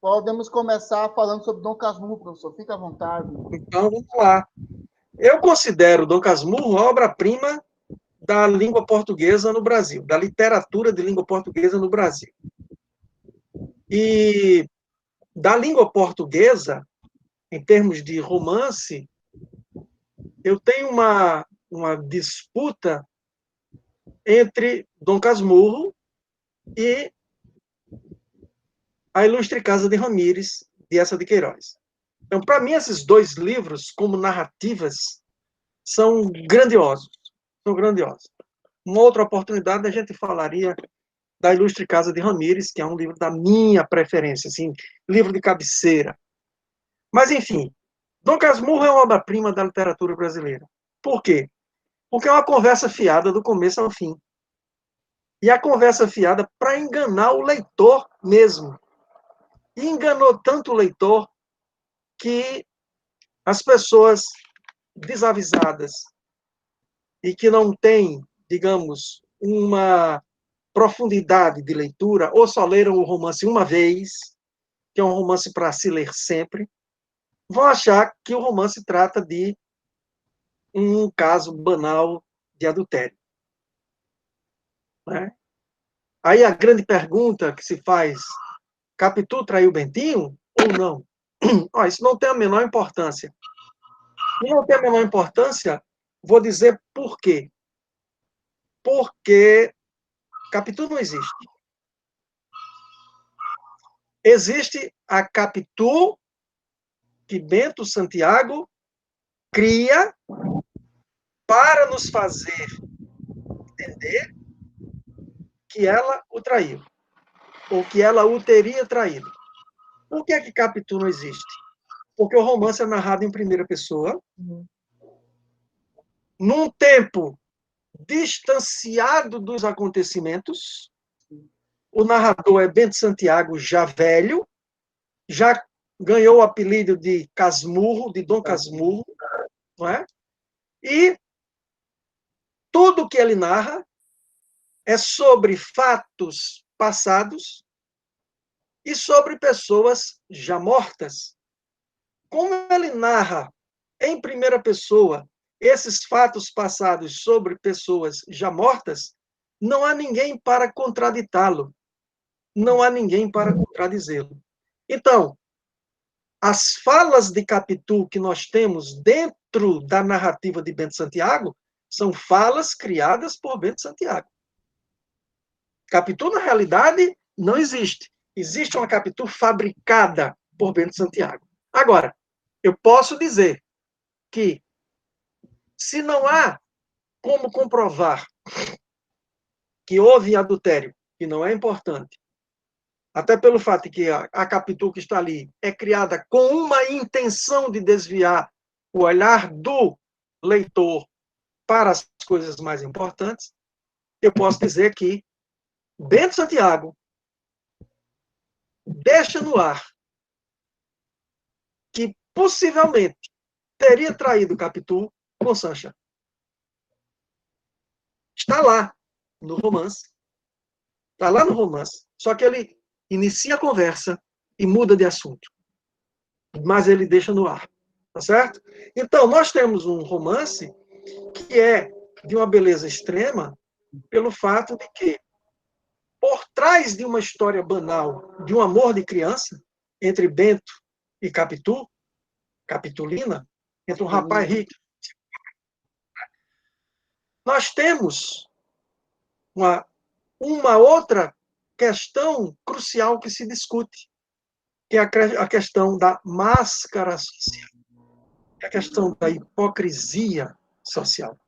Podemos começar falando sobre Dom Casmurro, professor. Fique à vontade. Então, vamos lá. Eu considero Dom Casmurro a obra-prima da língua portuguesa no Brasil, da literatura de língua portuguesa no Brasil. E da língua portuguesa, em termos de romance, eu tenho uma disputa entre Dom Casmurro e a Ilustre Casa de Ramírez, de Eça de Queiroz. Então, para mim, esses dois livros, como narrativas, são grandiosos. São grandiosos. Uma outra oportunidade, a gente falaria da Ilustre Casa de Ramírez, que é um livro da minha preferência, assim, livro de cabeceira. Mas, enfim, Dom Casmurro é uma obra-prima da literatura brasileira. Por quê? Porque é uma conversa fiada do começo ao fim. E a conversa fiada para enganar o leitor mesmo. E enganou tanto o leitor que as pessoas desavisadas e que não têm, digamos, uma profundidade de leitura, ou só leram o romance uma vez, que é um romance para se ler sempre, vão achar que o romance trata de um caso banal de adultério. Né? Aí a grande pergunta que se faz, Capitu traiu Bentinho ou não? Isso não tem a menor importância. E não tem a menor importância, vou dizer por quê. Porque Capitu não existe. Existe a Capitu que Bento Santiago cria para nos fazer entender que ela o traiu, ou que ela o teria traído. Por que é que Capitu não existe? Porque o romance é narrado em primeira pessoa, num tempo distanciado dos acontecimentos. O narrador é Bento Santiago, já velho, já ganhou o apelido de Casmurro, de Dom Casmurro, não é? E tudo que ele narra é sobre fatos passados e sobre pessoas já mortas. Como ele narra em primeira pessoa esses fatos passados sobre pessoas já mortas, não há ninguém para contraditá-lo, não há ninguém para contradizê-lo. Então, as falas de Capitu que nós temos dentro da narrativa de Bento Santiago são falas criadas por Bento Santiago. Capitu, na realidade, não existe. Existe uma Capitu fabricada por Bento Santiago. Agora, eu posso dizer que, se não há como comprovar que houve adultério, que não é importante, até pelo fato de que a Capitu que está ali é criada com uma intenção de desviar o olhar do leitor para as coisas mais importantes, eu posso dizer que Bento Santiago deixa no ar que possivelmente teria traído Capitu com Sancha. Está lá no romance. Está lá no romance. Só que ele inicia a conversa e muda de assunto. Mas ele deixa no ar. Tá certo? Então, nós temos um romance que é de uma beleza extrema pelo fato de que, por trás de uma história banal de um amor de criança entre Bento e Capitu, Capitulina, entre um rapaz rico, nós temos uma outra questão crucial que se discute, que é a questão da máscara social, que é a questão da hipocrisia social.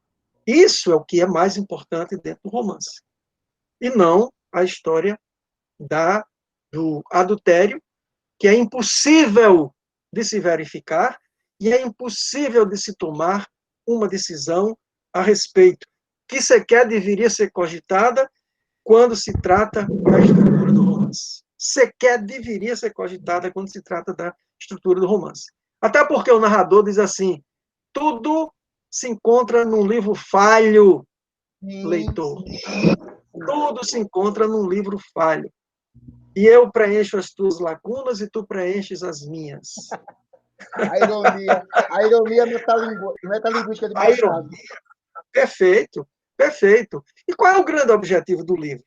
Isso é o que é mais importante dentro do romance. E não a história do adultério, que é impossível de se verificar e é impossível de se tomar uma decisão a respeito, que sequer deveria ser cogitada quando se trata da estrutura do romance. Sequer deveria ser cogitada quando se trata da estrutura do romance. Até porque o narrador diz assim, tudo se encontra num livro falho, leitor. Tudo se encontra num livro falho. E eu preencho as tuas lacunas e tu preenches as minhas. A ironia metalinguística de A Machado. ironia. Perfeito, perfeito. E qual é o grande objetivo do livro?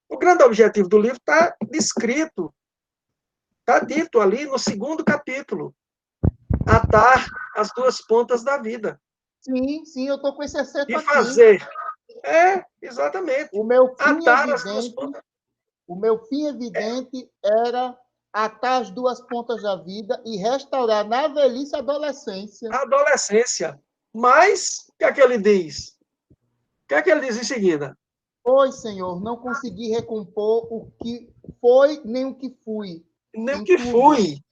O grande objetivo do livro está descrito, está dito ali no 2º capítulo. Atar as duas pontas da vida. Sim, eu estou com esse excesso E aqui. fazer. Exatamente. O meu fim Atar as duas evidente, pontas. o meu fim evidente era atar as duas pontas da vida e restaurar na velhice a adolescência. A adolescência. Mas, o que é que ele diz? O que é que ele diz em seguida? Pois, Senhor, não consegui recompor o que foi nem o que fui. Nem o Em que tudo. fui.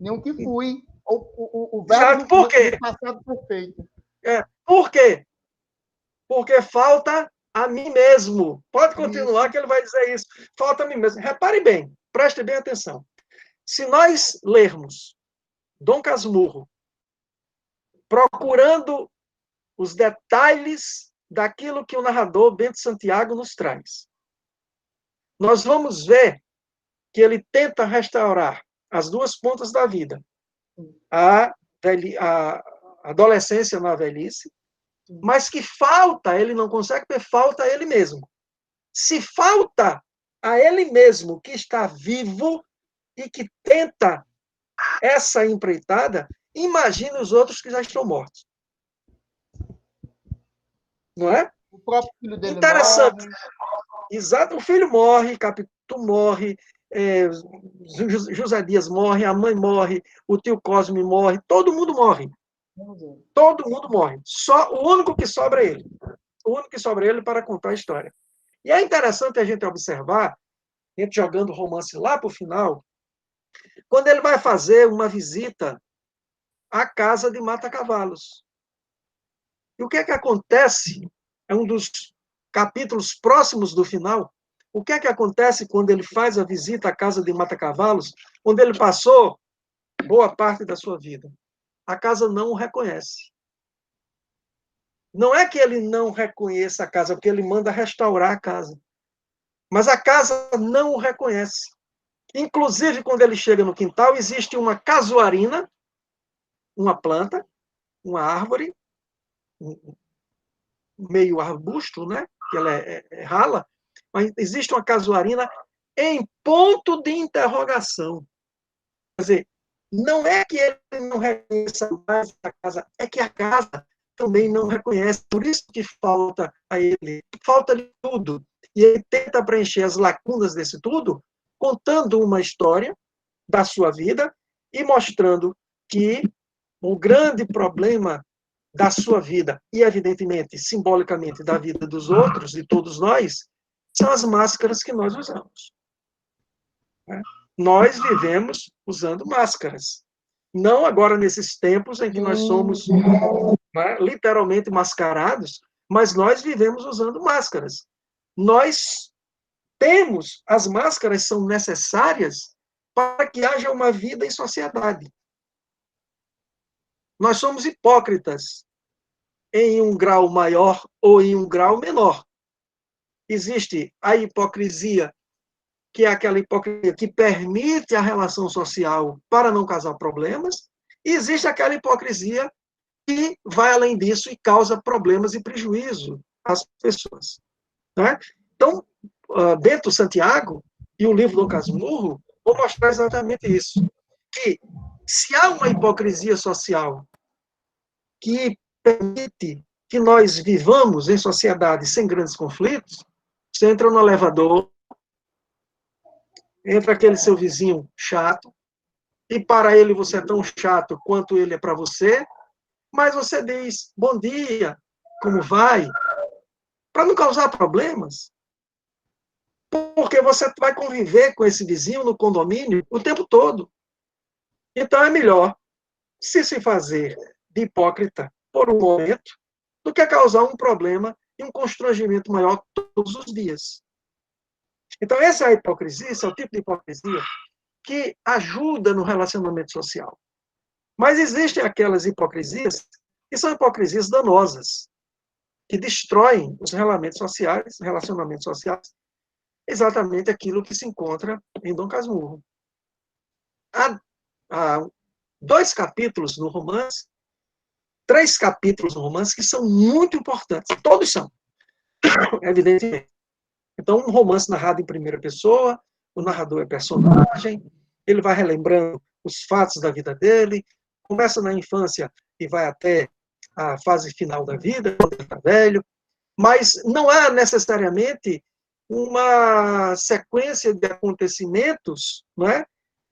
Nem o que fui. O Já, verbo por quê? no passado perfeito. Por quê? Porque falta a mim mesmo. Pode continuar que ele vai dizer isso. Falta a mim mesmo. Repare bem, preste bem atenção. Se nós lermos Dom Casmurro, procurando os detalhes daquilo que o narrador Bento Santiago nos traz, nós vamos ver que ele tenta restaurar as duas pontas da vida. A adolescência na velhice, mas que falta, ele não consegue ter falta a ele mesmo. Se falta a ele mesmo que está vivo e que tenta essa empreitada, imagine os outros que já estão mortos. Não é? O próprio filho dele Interessante. morre. Exato, o filho morre, Capitu morre, José Dias morre, a mãe morre, o tio Cosme morre, todo mundo morre. Todo mundo morre. Só o único que sobra é ele. O único que sobra é ele para contar a história. E é interessante a gente observar, a gente jogando o romance lá para o final, quando ele vai fazer uma visita à casa de Mata-Cavalos. E o que é que acontece? É um dos capítulos próximos do final. O que é que acontece quando ele faz a visita à casa de Mata-Cavalos, onde ele passou boa parte da sua vida? A casa não o reconhece. Não é que ele não reconheça a casa, porque ele manda restaurar a casa. Mas a casa não o reconhece. Inclusive, quando ele chega no quintal, existe uma casuarina, uma planta, uma árvore, meio arbusto, né? Que ela é rala, mas existe uma casuarina em ponto de interrogação. Quer dizer, não é que ele não reconheça mais a casa, é que a casa também não reconhece. Por isso que falta a ele. Falta-lhe tudo. E ele tenta preencher as lacunas desse tudo, contando uma história da sua vida e mostrando que o grande problema da sua vida e, evidentemente, simbolicamente, da vida dos outros, de todos nós, são as máscaras que nós usamos. Nós vivemos usando máscaras. Não agora nesses tempos em que nós somos literalmente mascarados, mas nós vivemos usando máscaras. Nós temos, as máscaras são necessárias para que haja uma vida em sociedade. Nós somos hipócritas em um grau maior ou em um grau menor. Existe a hipocrisia, que é aquela hipocrisia que permite a relação social para não causar problemas, e existe aquela hipocrisia que vai além disso e causa problemas e prejuízo às pessoas. Né? Então, Bento Santiago e o livro do Casmurro vão mostrar exatamente isso, que se há uma hipocrisia social que permite que nós vivamos em sociedade sem grandes conflitos, você entra no elevador, entra aquele seu vizinho chato, e para ele você é tão chato quanto ele é para você, mas você diz, bom dia, como vai? Para não causar problemas. Porque você vai conviver com esse vizinho no condomínio o tempo todo. Então é melhor se fazer de hipócrita por um momento do que causar um problema e um constrangimento maior todos os dias. Então essa é a hipocrisia, esse é o tipo de hipocrisia que ajuda no relacionamento social. Mas existem aquelas hipocrisias que são hipocrisias danosas, que destroem os relacionamentos sociais, exatamente aquilo que se encontra em Dom Casmurro. Há 2 capítulos no romance, 3 capítulos no romance que são muito importantes. Todos são, evidentemente. Então, um romance narrado em primeira pessoa, o narrador é personagem, ele vai relembrando os fatos da vida dele, começa na infância e vai até a fase final da vida, quando ele está velho, mas não há necessariamente uma sequência de acontecimentos, não é,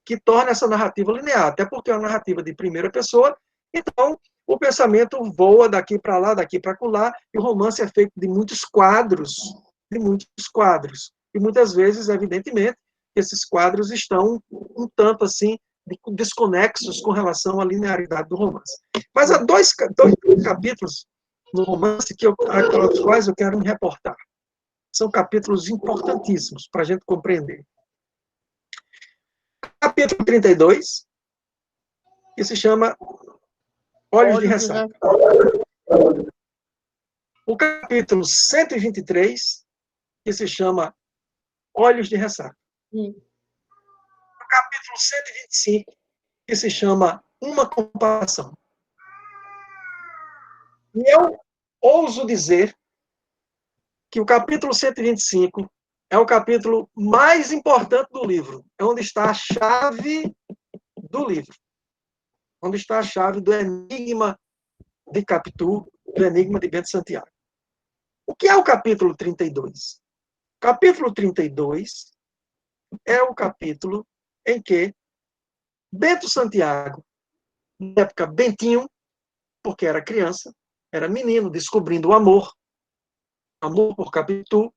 que torna essa narrativa linear, até porque é uma narrativa de primeira pessoa, então o pensamento voa daqui para lá, daqui para acolá, e o romance é feito de muitos quadros, e muitas vezes, evidentemente, esses quadros estão um tanto assim desconexos com relação à linearidade do romance. Mas há dois capítulos no romance aos quais eu quero me reportar. São capítulos importantíssimos para a gente compreender. Capítulo 32, que se chama Olhos de Ressaca. O capítulo 123, que se chama Olhos de Ressaca. O capítulo 125, que se chama Uma Comparação. E eu ouso dizer que o capítulo 125 é o capítulo mais importante do livro. É onde está a chave do livro. Onde está a chave do enigma de Capitu, do enigma de Bento Santiago. O que é o capítulo 32? O capítulo 32 é o capítulo em que Bento Santiago, na época Bentinho, porque era criança, era menino, descobrindo o amor por Capitu,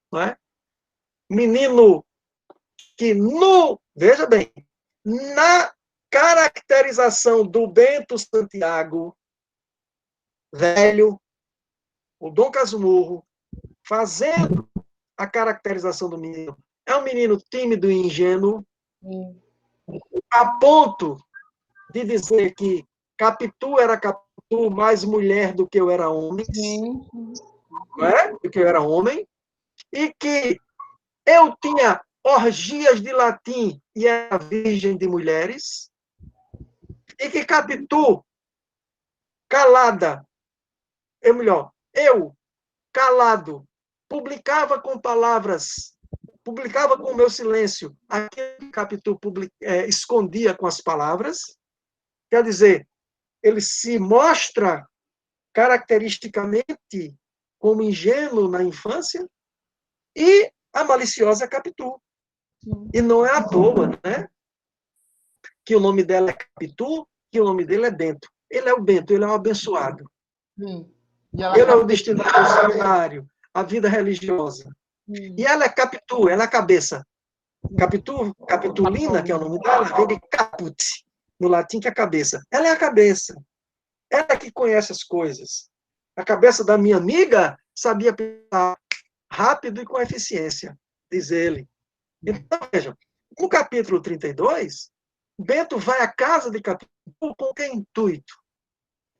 não é? Menino que, veja bem, na caracterização do Bento Santiago, velho, o Dom Casmurro, fazendo a caracterização do menino, é um menino tímido e ingênuo, a ponto de dizer que Capitu era Capitu mais mulher do que eu era homem, não é? Do que eu era homem, e que eu tinha orgias de latim e era virgem de mulheres, e que Capitu, calada, eu, calado, publicava com o meu silêncio aquilo que Capitu escondia com as palavras. Quer dizer, ele se mostra caracteristicamente como ingênuo na infância e a maliciosa Capitu. E não é à toa, né? Que o nome dela é Capitu, que o nome dele é Bento. Ele é o Bento, ele é o abençoado. Ele é o destinado ao seminário, à vida religiosa. E ela é Capitu, ela é a cabeça. Capitulina, que é o nome dela, vem de caput, no latim, que é a cabeça. Ela é a cabeça. Ela que conhece as coisas. A cabeça da minha amiga sabia pensar rápido e com eficiência, diz ele. Então, vejam, no capítulo 32, Bento vai à casa de Capitu com que intuito?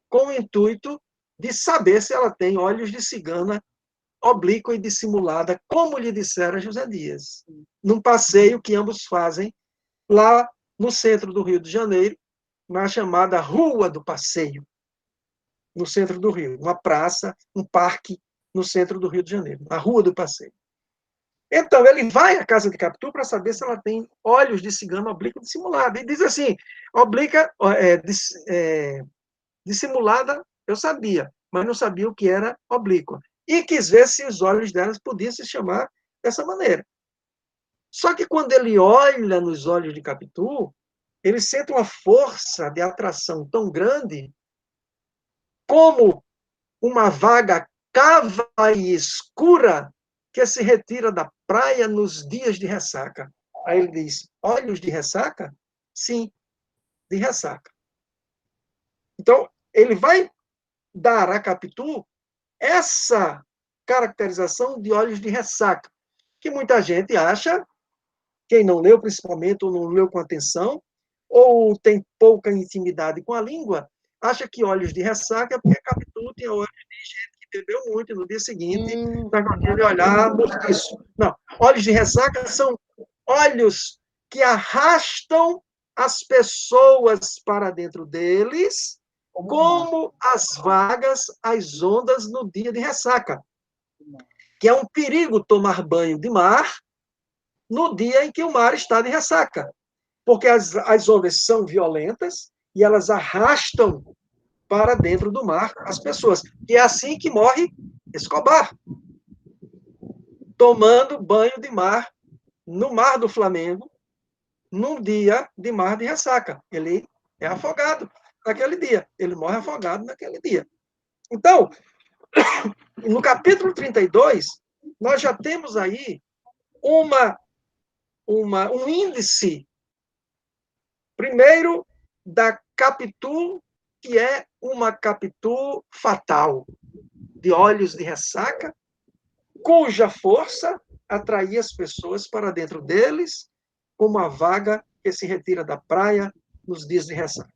Com o intuito de saber se ela tem olhos de cigana oblíqua e dissimulada, como lhe dissera José Dias, num passeio que ambos fazem lá no centro do Rio de Janeiro, na chamada Rua do Passeio, no centro do Rio, uma praça, um parque no centro do Rio de Janeiro, a Rua do Passeio. Então, ele vai à casa de Capitu para saber se ela tem olhos de cigana oblíqua dissimulada. E diz assim, dissimulada eu sabia, mas não sabia o que era oblíqua. E quis ver se os olhos delas podiam se chamar dessa maneira. Só que quando ele olha nos olhos de Capitu, ele sente uma força de atração tão grande como uma vaga cava e escura que se retira da praia nos dias de ressaca. Aí ele diz, olhos de ressaca? Sim, de ressaca. Então, ele vai dar a Capitu essa caracterização de olhos de ressaca, que muita gente acha, quem não leu principalmente, ou não leu com atenção, ou tem pouca intimidade com a língua, acha que olhos de ressaca é porque Capitu tem olhos de gente que bebeu muito, e no dia seguinte está com aquele olhar mortiço. Não, olhos de ressaca são olhos que arrastam as pessoas para dentro deles, como as vagas, as ondas no dia de ressaca. Que é um perigo tomar banho de mar no dia em que o mar está de ressaca. Porque as ondas são violentas e elas arrastam para dentro do mar as pessoas. E é assim que morre Escobar, tomando banho de mar no Mar do Flamengo, num dia de mar de ressaca. Ele é afogado naquele dia. Ele morre afogado naquele dia. Então, no capítulo 32, nós já temos aí um índice, primeiro, da Capitu, que é uma Capitu fatal, de olhos de ressaca, cuja força atraía as pessoas para dentro deles, como a vaga que se retira da praia nos dias de ressaca.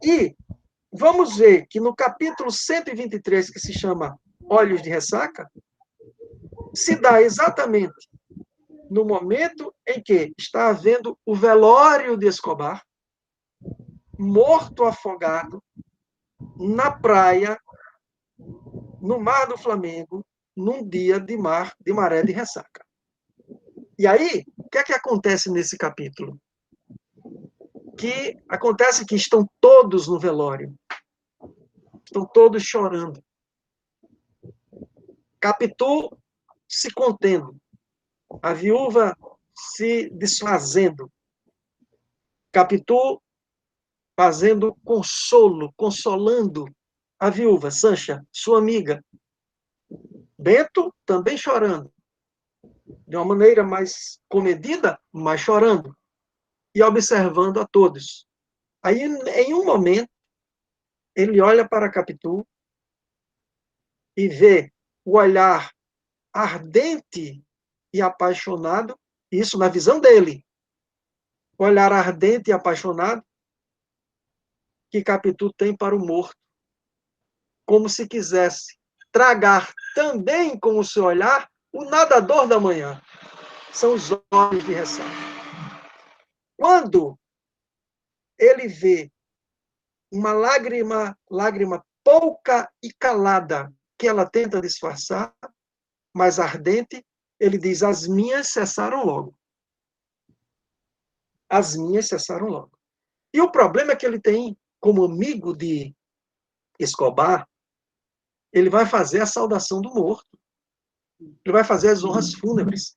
E vamos ver que no capítulo 123, que se chama Olhos de Ressaca, se dá exatamente no momento em que está havendo o velório de Escobar, morto afogado, na praia, no Mar do Flamengo, num dia de maré de ressaca. E aí, o que é que acontece nesse capítulo? Que acontece que estão todos no velório. Estão todos chorando. Capitu se contendo. A viúva se desfazendo. Capitu fazendo consolo, consolando a viúva, Sancha, sua amiga. Bento também chorando. De uma maneira mais comedida, mas chorando. E observando a todos. Aí, em um momento, ele olha para Capitu e vê o olhar ardente e apaixonado, isso na visão dele, o olhar ardente e apaixonado que Capitu tem para o morto, como se quisesse tragar também com o seu olhar o nadador da manhã. São os olhos de ressaca. Quando ele vê uma lágrima pouca e calada, que ela tenta disfarçar, mas ardente, ele diz: as minhas cessaram logo. As minhas cessaram logo. E o problema é que ele tem, como amigo de Escobar, ele vai fazer a saudação do morto. Ele vai fazer as honras fúnebres.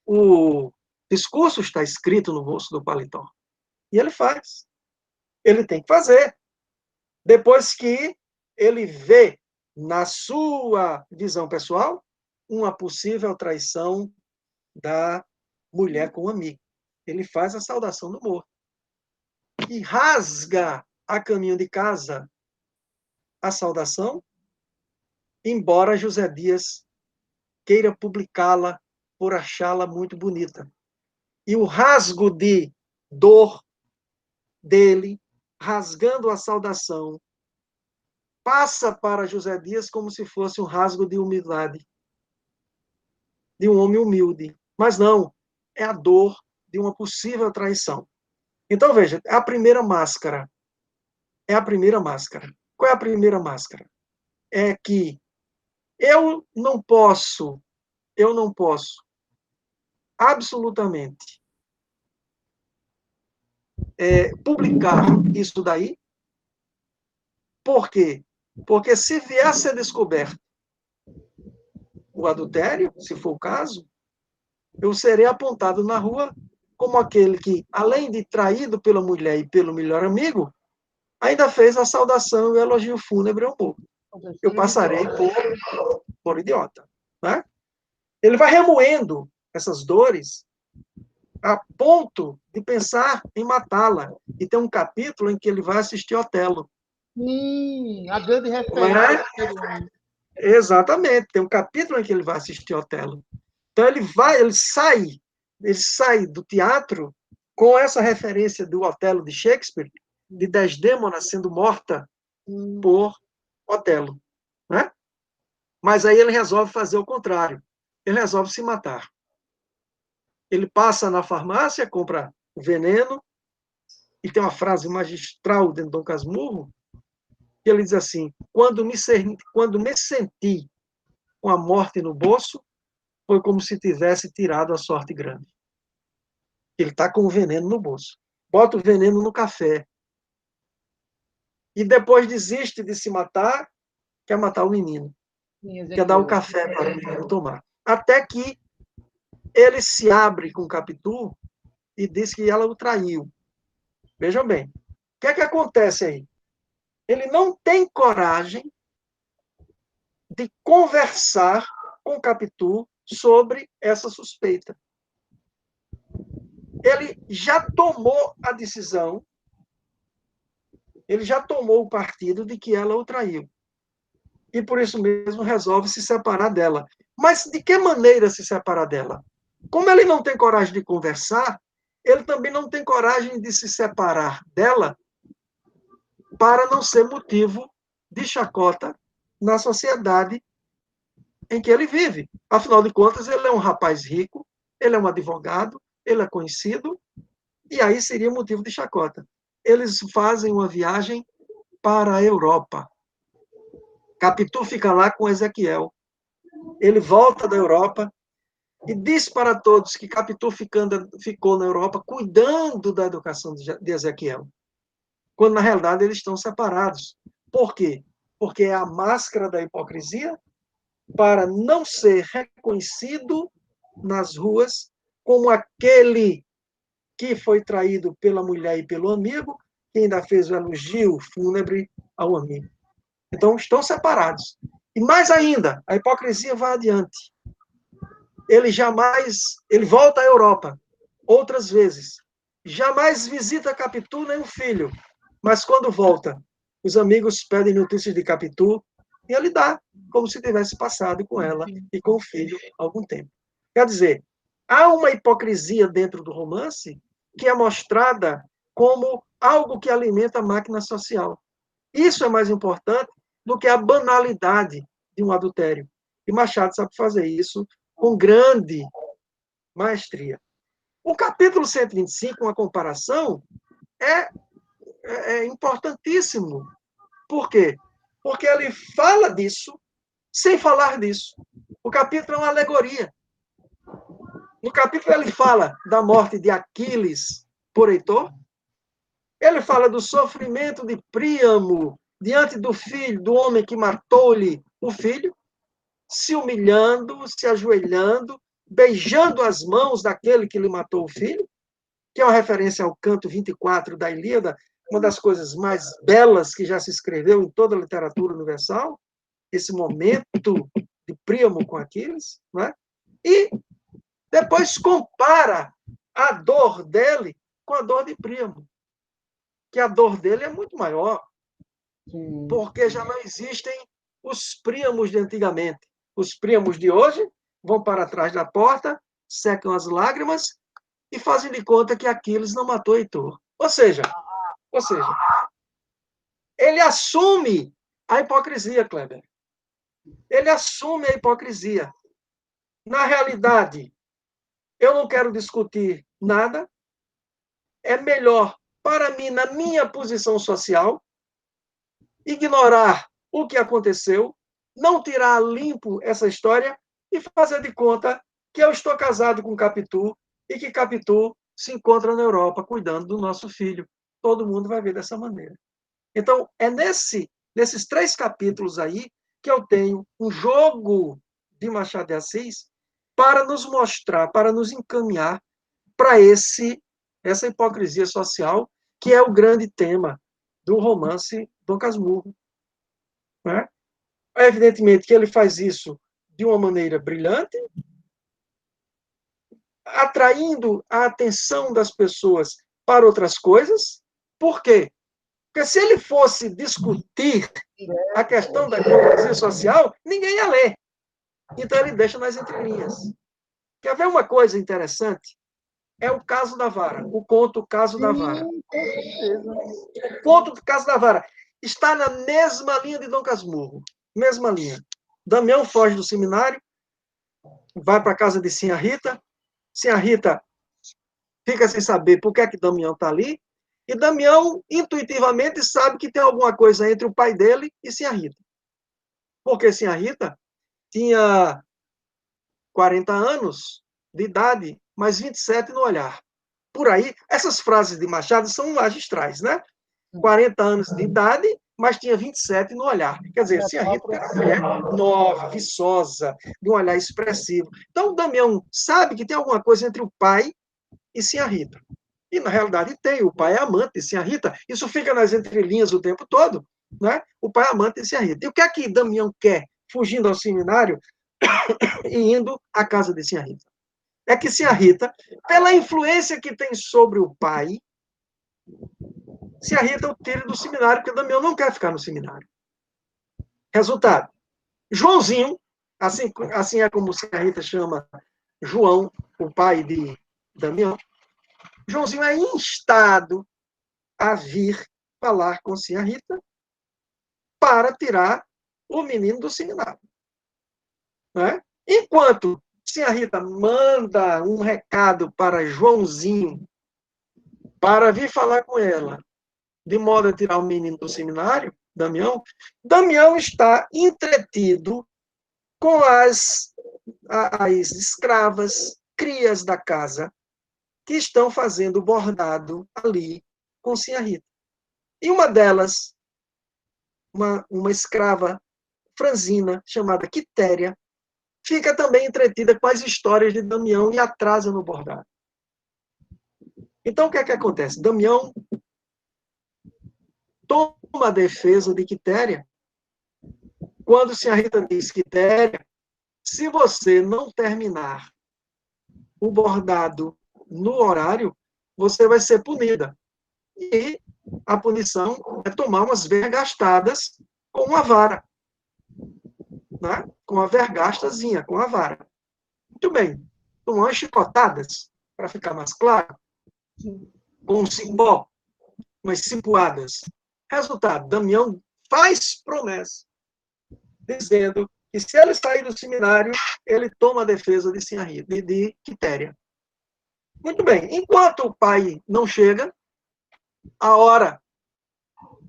O discurso está escrito no bolso do paletó. E ele faz. Ele tem que fazer. Depois que ele vê, na sua visão pessoal, uma possível traição da mulher com o amigo. Ele faz a saudação do morto. E rasga a caminho de casa a saudação, embora José Dias queira publicá-la por achá-la muito bonita. E o rasgo de dor dele, rasgando a saudação, passa para José Dias como se fosse um rasgo de humildade, de um homem humilde. Mas não, é a dor de uma possível traição. Então, veja, a primeira máscara. É a primeira máscara. Qual é a primeira máscara? É que eu não posso absolutamente publicar isso daí. Por quê? Porque se vier a ser descoberto o adultério, se for o caso, eu serei apontado na rua como aquele que, além de traído pela mulher e pelo melhor amigo, ainda fez a saudação e o elogio fúnebre ao morto. Eu passarei por idiota. Né? Ele vai remoendo essas dores a ponto de pensar em matá-la. E tem um capítulo em que ele vai assistir Otelo. A grande referência. Exatamente. Tem um capítulo em que ele vai assistir Otelo. Então ele sai do teatro com essa referência do Otelo de Shakespeare, de Desdémona sendo morta por Otelo. Né? Mas aí ele resolve fazer o contrário. Ele resolve se matar. Ele passa na farmácia, compra o veneno, e tem uma frase magistral dentro de Dom Casmurro, que ele diz assim: quando me senti com a morte no bolso, foi como se tivesse tirado a sorte grande. Ele está com o veneno no bolso. Bota o veneno no café. E depois desiste de se matar, quer matar o menino. Quer dar o café para o menino tomar. Até que ele se abre com Capitu e diz que ela o traiu. Vejam bem. O que é que acontece aí? Ele não tem coragem de conversar com Capitu sobre essa suspeita. Ele já tomou a decisão, ele já tomou o partido de que ela o traiu. E por isso mesmo resolve se separar dela. Mas de que maneira se separar dela? Como ele não tem coragem de conversar, ele também não tem coragem de se separar dela para não ser motivo de chacota na sociedade em que ele vive. Afinal de contas, ele é um rapaz rico, ele é um advogado, ele é conhecido, e aí seria motivo de chacota. Eles fazem uma viagem para a Europa. Capitu fica lá com Ezequiel. Ele volta da Europa e diz para todos que Capitu ficou na Europa cuidando da educação de Ezequiel, quando na realidade eles estão separados. Por quê? Porque é a máscara da hipocrisia para não ser reconhecido nas ruas como aquele que foi traído pela mulher e pelo amigo, que ainda fez o elogio fúnebre ao amigo. Então, estão separados. E mais ainda, a hipocrisia vai adiante. Ele volta à Europa, outras vezes. Jamais visita Capitu nem o filho. Mas quando volta, os amigos pedem notícias de Capitu e ele dá, como se tivesse passado com ela e com o filho há algum tempo. Quer dizer, há uma hipocrisia dentro do romance que é mostrada como algo que alimenta a máquina social. Isso é mais importante do que a banalidade de um adultério. E Machado sabe fazer isso com grande maestria. O capítulo 125, uma comparação, é importantíssimo. Por quê? Porque ele fala disso sem falar disso. O capítulo é uma alegoria. No capítulo ele fala da morte de Aquiles por Heitor. Ele fala do sofrimento de Príamo diante do filho, do homem que matou-lhe o filho, se humilhando, se ajoelhando, beijando as mãos daquele que lhe matou o filho, que é uma referência ao canto 24 da Ilíada, uma das coisas mais belas que já se escreveu em toda a literatura universal, esse momento de Príamo com Aquiles, né? E depois compara a dor dele com a dor de Príamo, que a dor dele é muito maior, porque já não existem os Príamos de antigamente. Os Príamos de hoje vão para trás da porta, secam as lágrimas e fazem de conta que Aquiles não matou Heitor. Ou seja, ele assume a hipocrisia, Kleber. Ele assume a hipocrisia. Na realidade, eu não quero discutir nada. É melhor para mim, na minha posição social, ignorar o que aconteceu, não tirar a limpo essa história e fazer de conta que eu estou casado com Capitu e que Capitu se encontra na Europa cuidando do nosso filho. Todo mundo vai ver dessa maneira. Então, é nesses 3 capítulos aí que eu tenho um jogo de Machado de Assis para nos mostrar, para nos encaminhar para essa hipocrisia social, que é o grande tema do romance Dom Casmurro. Né? Evidentemente que ele faz isso de uma maneira brilhante, atraindo a atenção das pessoas para outras coisas. Por quê? Porque se ele fosse discutir a questão da hipocrisia social, ninguém ia ler. Então ele deixa nas entrelinhas. Quer ver uma coisa interessante? É o caso da vara, o conto Caso da Vara. O conto do Caso da Vara está na mesma linha de Dom Casmurro. Mesma linha. Damião foge do seminário, vai para a casa de Sinhá Rita. Sinhá Rita fica sem saber por que é que Damião está ali. E Damião, intuitivamente, sabe que tem alguma coisa entre o pai dele e Sinhá Rita. Porque Sinhá Rita tinha 40 anos de idade, mas 27 no olhar. Por aí, essas frases de Machado são magistrais, né? 40 anos de idade, mas tinha 27 no olhar. Quer dizer, Sinhá Rita era uma mulher nova, viçosa, de um olhar expressivo. Então, o Damião sabe que tem alguma coisa entre o pai e Sinhá Rita. E, na realidade, tem. O pai é amante de Sinhá Rita. Isso fica nas entrelinhas o tempo todo, né? O pai é amante de Sinhá Rita. E o que é que Damião quer, fugindo ao seminário e indo à casa de Sinhá Rita? É que Sinhá Rita, pela influência que tem sobre o pai, Sinhá Rita o tira do seminário, porque Damião não quer ficar no seminário. Resultado, Joãozinho, assim é como Sinhá Rita chama João, o pai de Damião, Joãozinho é instado a vir falar com Sinhá Rita para tirar o menino do seminário. Né? Enquanto Sinhá Rita manda um recado para Joãozinho para vir falar com ela, de modo a tirar o menino do seminário, Damião está entretido com as escravas, crias da casa, que estão fazendo bordado ali com Sinhá Rita. E uma delas, uma escrava franzina, chamada Quitéria, fica também entretida com as histórias de Damião e atrasa no bordado. Então, o que é que acontece? Damião toma a defesa de Quitéria quando Sinhá Rita diz: Quitéria, se você não terminar o bordado no horário, você vai ser punida. E a punição é tomar umas vergastadas com uma vara. Né? Com uma vergastazinha, com a vara. Muito bem. Tomar umas chicotadas, para ficar mais claro, com um cipó, umas cipuadas. Resultado, Damião faz promessa, dizendo que se ele sair do seminário, ele toma a defesa de Sinhá Rita, de Quitéria. Muito bem. Enquanto o pai não chega, a hora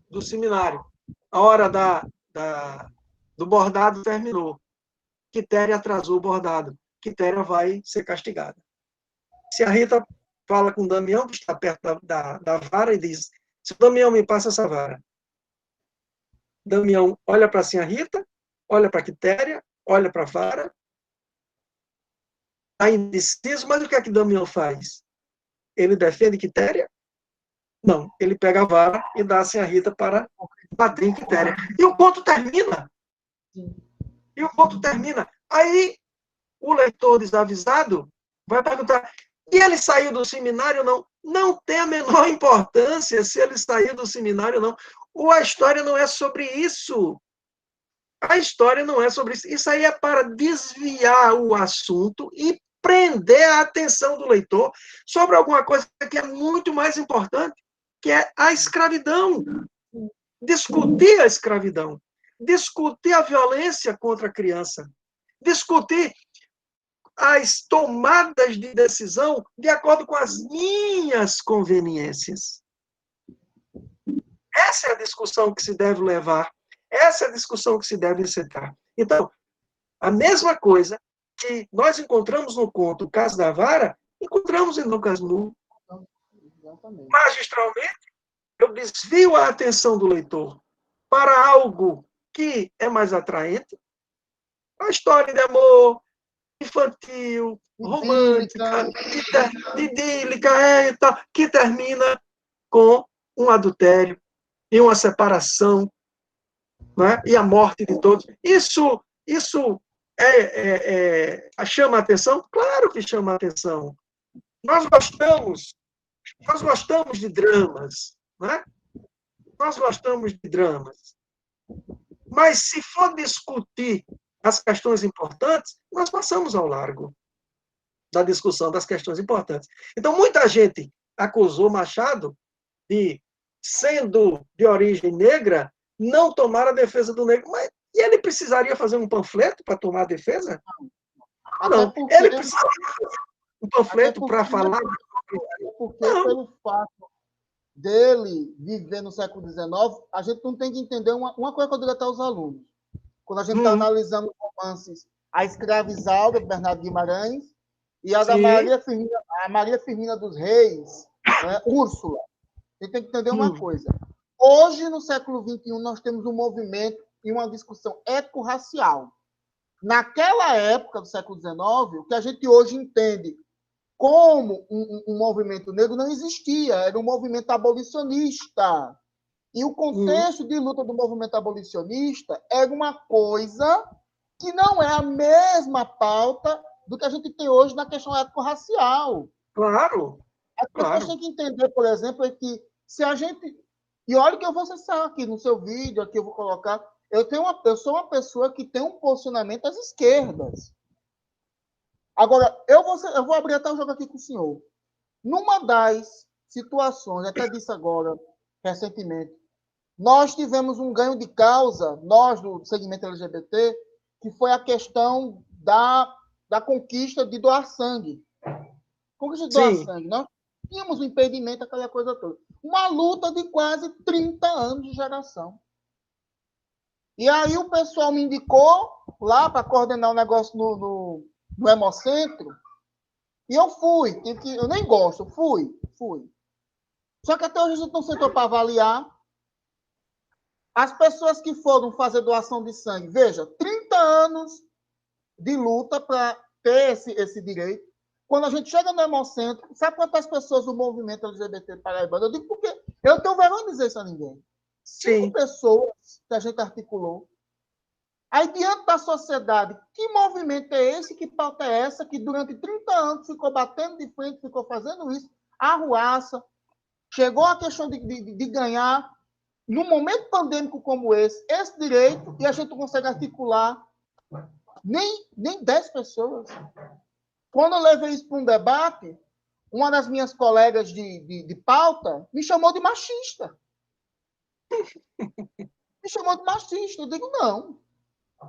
do seminário, a hora do bordado terminou. Quitéria atrasou o bordado. Quitéria vai ser castigada. Sinhá Rita fala com Damião, que está perto da vara, e diz: se o Damião me passa essa vara. Damião olha para Sinhá Rita, olha para Quitéria, olha para a vara, está indeciso, mas o que é que Damião faz? Ele defende Quitéria? Não, ele pega a vara e dá a Sinhá Rita para bater em Quitéria. E o conto termina. Aí o leitor desavisado vai perguntar: e ele saiu do seminário ou não? Não tem a menor importância se ele saiu do seminário ou não. A história não é sobre isso. A história não é sobre isso. Isso aí é para desviar o assunto e prender a atenção do leitor sobre alguma coisa que é muito mais importante, que é a escravidão. Discutir a escravidão. Discutir a violência contra a criança. Discutir as tomadas de decisão de acordo com as minhas conveniências. Essa é a discussão que se deve levar. Essa é a discussão que se deve encetar. Então, a mesma coisa que nós encontramos no conto O Caso da Vara, encontramos em Lucas Nu. Magistralmente, eu desvio a atenção do leitor para algo que é mais atraente. A história de amor infantil, romântica, idílica, que termina com um adultério e uma separação, né? E a morte de todos. Isso chama a atenção? Claro que chama a atenção. Nós gostamos de dramas, né? Nós gostamos de dramas. Mas se for discutir as questões importantes, nós passamos ao largo da discussão das questões importantes. Então, muita gente acusou Machado de, sendo de origem negra, não tomar a defesa do negro. Mas E ele precisaria fazer um panfleto para tomar a defesa? Até Não. porque, Ele precisaria fazer um até panfleto para porque, falar? até porque Não. pelo fato dele viver no século XIX, a gente não tem que entender uma coisa que eu digo até aos alunos. Quando a gente está Hum, analisando romances, a Escravizaura, de Bernardo Guimarães, e a da sim. Maria Firmina dos Reis, né, Úrsula. A gente tem que entender uma Hum, coisa. Hoje, no século XXI, nós temos um movimento e uma discussão étnico-racial. Naquela época do século XIX, o que a gente hoje entende como um movimento negro não existia, era um movimento abolicionista. E o hum, contexto de luta do movimento abolicionista era uma coisa que não é a mesma pauta do que a gente tem hoje na questão étnico-racial. claro, As pessoas claro. têm que entender, por exemplo, é que se a gente. E olha que eu vou acessar aqui no seu vídeo, aqui eu vou colocar. Eu sou uma pessoa que tem um posicionamento às esquerdas. Agora, eu vou abrir até o jogo aqui com o senhor. Numa das situações, até disse agora, recentemente, nós tivemos um ganho de causa, nós do segmento LGBT, que foi a questão da conquista de doar sangue. Conquista de doar Sim, sangue. Nós tínhamos um impedimento, aquela coisa toda. Uma luta de quase 30 anos de geração. E aí o pessoal me indicou lá para coordenar o negócio no Hemocentro, e eu fui. Eu nem gosto, fui. Só que até hoje a gente não sentou para avaliar. As pessoas que foram fazer doação de sangue, veja, 30 anos de luta para ter esse direito. Quando a gente chega no Hemocentro, sabe quantas pessoas do movimento LGBT paraibano? Eu digo porque eu tenho vergonha de dizer isso a ninguém. 5 sim. pessoas que a gente articulou. Aí, diante da sociedade, que movimento é esse, que pauta é essa, que durante 30 anos ficou batendo de frente, ficou fazendo isso, arruaça, chegou a questão de ganhar, num momento pandêmico como esse direito, e a gente não consegue articular nem 10 pessoas. Quando eu levei isso para um debate, uma das minhas colegas de pauta me chamou de machista. Me chamou de machista. Eu digo,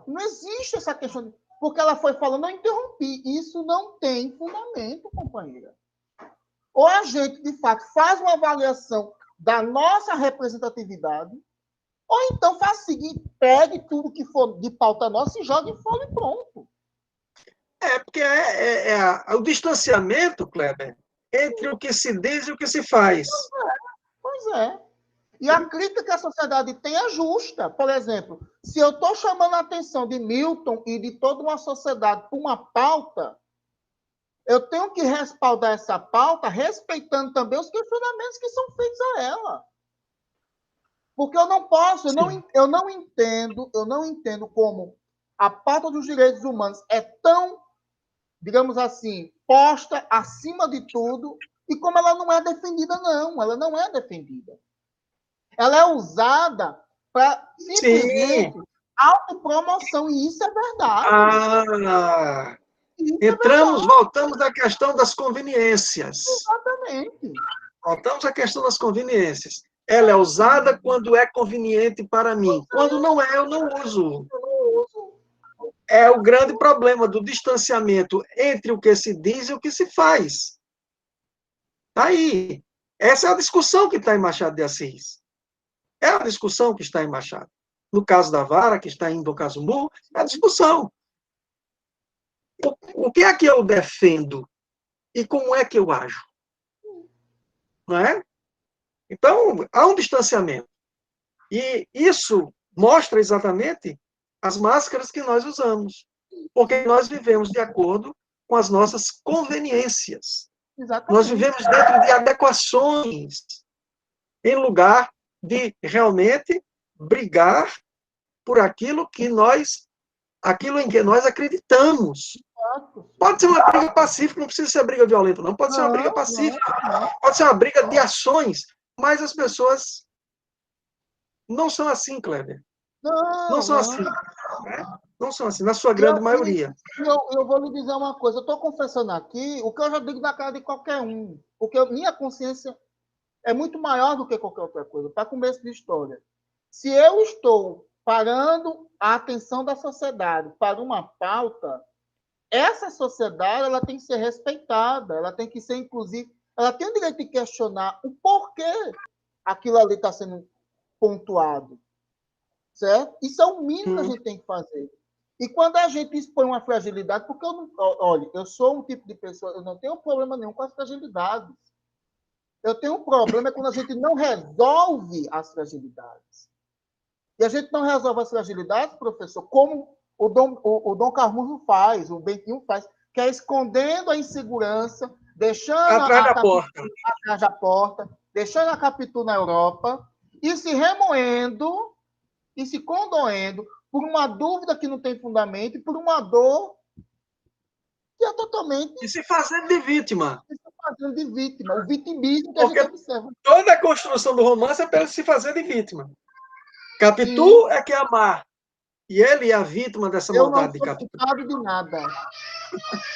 não existe essa questão. Porque ela foi falando, eu interrompi. Isso não tem fundamento, companheira. Ou a gente, de fato, faz uma avaliação da nossa representatividade, ou então faz o seguinte, pegue tudo que for de pauta nossa e jogue fora e pronto. Porque o distanciamento, Kleber, entre o que se diz e o que se faz. Pois é. E a crítica que a sociedade tem é justa. Por exemplo, se eu estou chamando a atenção de Milton e de toda uma sociedade por uma pauta, eu tenho que respaldar essa pauta respeitando também os questionamentos que são feitos a ela. Porque eu não posso, Sim. eu não entendo como a pauta dos direitos humanos é tão, digamos assim, posta acima de tudo e como ela não é defendida, não. Ela não é defendida. Ela é usada para Sim. simplesmente autopromoção, e isso é verdade. Ah, Isso é verdade, voltamos à questão das conveniências. exatamente. Voltamos à questão das conveniências. Ela é usada quando é conveniente para mim. Quando não é, eu não uso. Eu não uso. É o grande problema do distanciamento entre o que se diz e o que se faz. Está aí. Essa é a discussão que está em Machado de Assis. É a discussão que está em Machado. No caso da vara, que está em Dom Casmurro, é a discussão. O que é que eu defendo e como é que eu ajo? Não é? Então, há um distanciamento. E isso mostra exatamente as máscaras que nós usamos, porque nós vivemos de acordo com as nossas conveniências. Nós Exatamente. vivemos dentro de adequações, em lugar de realmente brigar por aquilo em que nós acreditamos. Pode ser uma briga pacífica, não precisa ser briga violenta, não. Pode ser uma briga Não, não, pacífica, não. pode ser uma briga de ações, mas as pessoas não são assim, Kleber. Não Não, são assim. não. Né? Não são assim, na sua E eu, grande maioria. eu vou lhe dizer uma coisa, eu estou confessando aqui o que eu já digo na cara de qualquer um, porque minha consciência é muito maior do que qualquer outra coisa, para começo de história. Se eu estou parando a atenção da sociedade para uma pauta, essa sociedade ela tem que ser respeitada, ela tem que ser, inclusive, ela tem o direito de questionar o porquê aquilo ali está sendo pontuado, certo? Isso é o mínimo que a gente tem que fazer. E quando a gente expõe uma fragilidade, porque eu não, olha, eu sou um tipo de pessoa, eu não tenho problema nenhum com as fragilidades. Eu tenho um problema quando a gente não resolve as fragilidades. E a gente não resolve as fragilidades, professor, como o Dom Carmujo faz, o Bentinho faz, que é escondendo a insegurança, deixando atrás da Capitu porta. atrás da porta, deixando a Capitu na Europa e se remoendo e se condoendo por uma dúvida que não tem fundamento e por uma dor que é totalmente E se fazendo de vítima. fazendo de vítima, o vitimismo que a Porque gente observa. toda a construção do romance é para ele se fazer de vítima. Capitu Sim, é que é amar. E ele é a vítima dessa eu não maldade de sou Capitu. culpado de nada.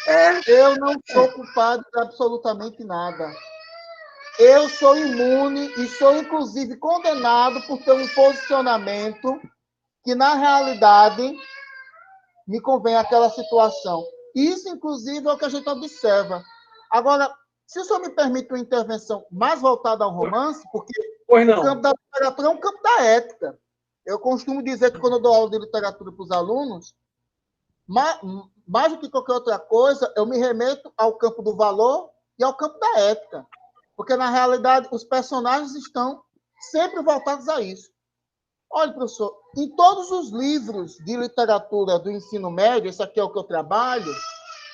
É, Eu não sou culpado de absolutamente nada. Eu sou imune e sou, inclusive, condenado por ter um posicionamento que, na realidade, me convém àquela situação. Isso, inclusive, é o que a gente observa. Agora, se o senhor me permite uma intervenção mais voltada ao romance, porque pois o não. campo da literatura é um campo da ética. Eu costumo dizer que, quando eu dou aula de literatura para os alunos, mais do que qualquer outra coisa, eu me remeto ao campo do valor e ao campo da ética. Porque, na realidade, os personagens estão sempre voltados a isso. Olha, professor, em todos os livros de literatura do ensino médio, esse aqui é o que eu trabalho,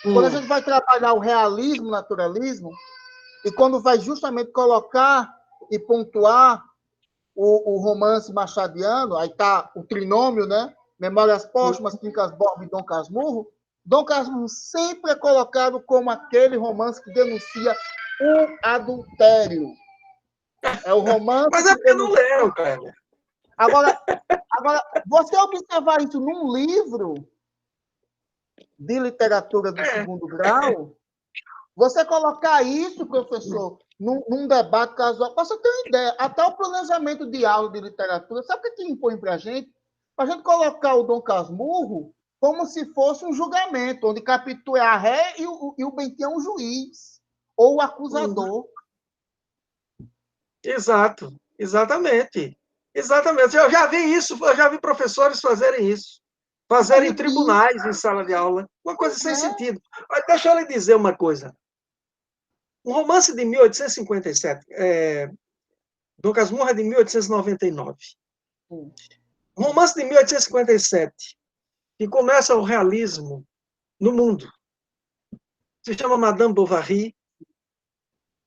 quando a gente vai trabalhar o realismo, o naturalismo, e quando vai justamente colocar e pontuar o romance machadiano, aí está o trinômio, né? Memórias Póstumas, Quincas Borba e Dom Casmurro sempre é colocado como aquele romance que denuncia o adultério. É o romance Mas é que porque não denuncia. leram, cara. Agora, você observar isso num livro de literatura do segundo grau, você colocar isso, professor, num debate casual, para você ter uma ideia, até o planejamento de aula de literatura, sabe o que impõe para a gente? Para a gente colocar o Dom Casmurro como se fosse um julgamento, onde Capitu é a ré e o Bentinho é um juiz, ou o acusador. Exato, exatamente. Exatamente. Eu já vi isso, eu já vi professores fazerem isso. Fazerem tribunais em sala de aula. Uma coisa sem sentido. Mas deixa eu lhe dizer uma coisa. Um romance de 1857, Dom Casmurro é de 1899. Um romance de 1857, que começa o realismo no mundo. Se chama Madame Bovary,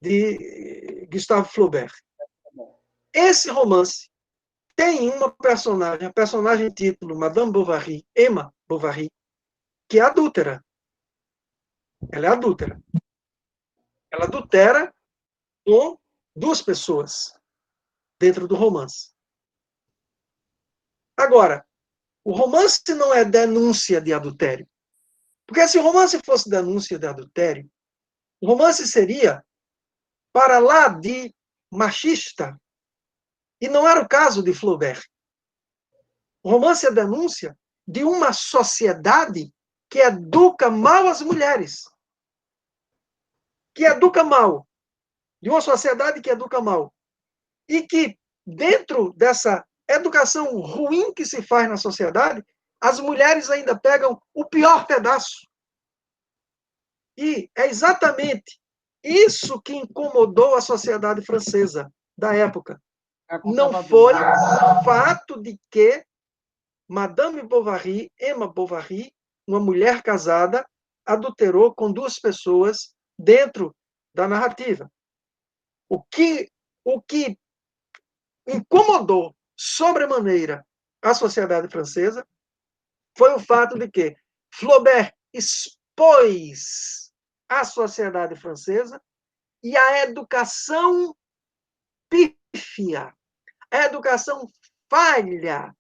de Gustave Flaubert. Esse romance tem uma personagem, a personagem título, Madame Bovary, Emma Bovary, que é adúltera. Ela é adúltera. Ela adultera com duas pessoas dentro do romance. Agora, o romance não é denúncia de adultério. Porque se o romance fosse denúncia de adultério, o romance seria para lá de machista. E não era o caso de Flaubert. O romance é denúncia de uma sociedade que educa mal as mulheres. Que educa mal. De uma sociedade que educa mal. E que, dentro dessa educação ruim que se faz na sociedade, as mulheres ainda pegam o pior pedaço. E é exatamente isso que incomodou a sociedade francesa da época. Não foi o fato de que Madame Bovary, Emma Bovary, uma mulher casada, adulterou com duas pessoas dentro da narrativa. O que incomodou sobremaneira a sociedade francesa foi o fato de que Flaubert expôs a sociedade francesa e a educação pífia, a educação falha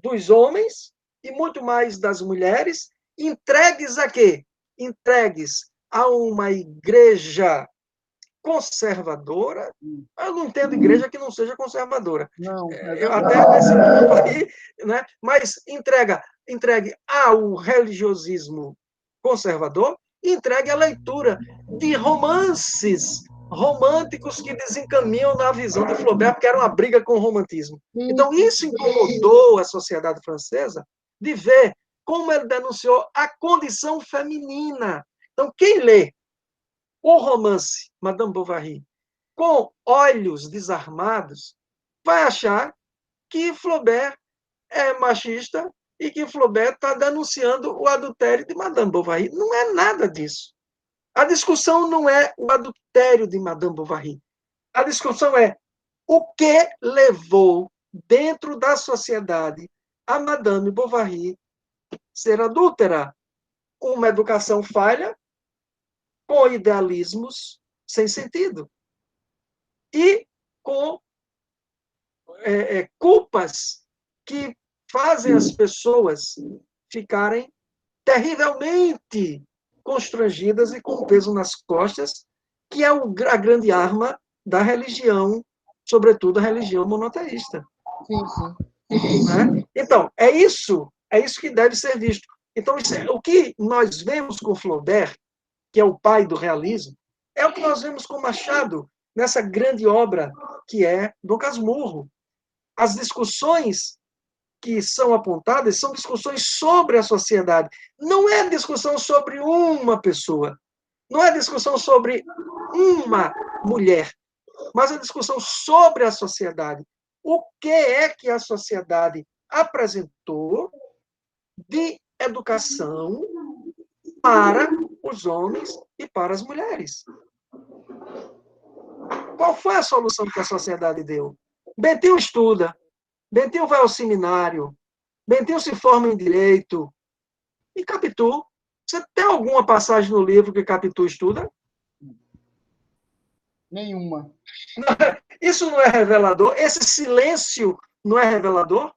dos homens e muito mais das mulheres, entregues a quê? Entregues a uma igreja conservadora. Eu não entendo igreja que não seja conservadora. Não, Eu até nesse ponto aí, né? Mas entregue ao religiosismo conservador e entregue a leitura de romances românticos que desencaminham na visão de Flaubert, porque era uma briga com o romantismo. Então, isso incomodou a sociedade francesa de ver como ele denunciou a condição feminina. Então, quem lê o romance Madame Bovary com olhos desarmados vai achar que Flaubert é machista e que Flaubert está denunciando o adultério de Madame Bovary. Não é nada disso. A discussão não é o adultério de Madame Bovary. A discussão é o que levou dentro da sociedade a Madame Bovary ser adúltera. Uma educação falha, com idealismos sem sentido e com culpas que fazem as pessoas ficarem terrivelmente constrangidas e com peso nas costas, que é a grande arma da religião, sobretudo a religião monoteísta. Sim. Né? Então, é isso que deve ser visto. Então, o que nós vemos com Flaubert, que é o pai do realismo, é o que nós vemos com Machado nessa grande obra que é Dom Casmurro. As discussões que são apontadas são discussões sobre a sociedade. Não é discussão sobre uma pessoa, não é discussão sobre uma mulher, mas é discussão sobre a sociedade. O que é que a sociedade apresentou de educação para os homens e para as mulheres? Qual foi a solução que a sociedade deu? Bentinho estuda, Bentinho vai ao seminário, Bentinho se forma em direito. E Capitu? Você tem alguma passagem no livro que Capitu estuda? Nenhuma. Isso não é revelador? Esse silêncio não é revelador?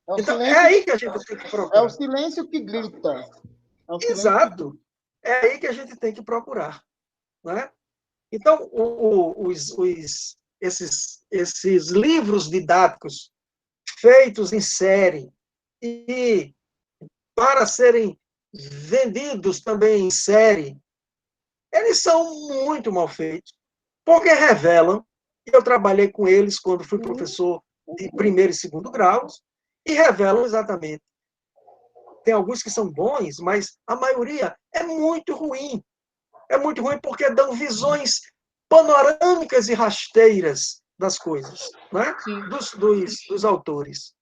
Então, silêncio, é aí que a gente tem que procurar. É o silêncio que grita. Exato. É aí que a gente tem que procurar. Né? Então, esses livros didáticos feitos em série e para serem vendidos também em série, eles são muito mal feitos, porque revelam, eu trabalhei com eles quando fui professor de primeiro e segundo graus, e revelam exatamente. Tem alguns que são bons, mas a maioria é muito ruim. É muito ruim porque dão visões panorâmicas e rasteiras das coisas, né? Dos autores.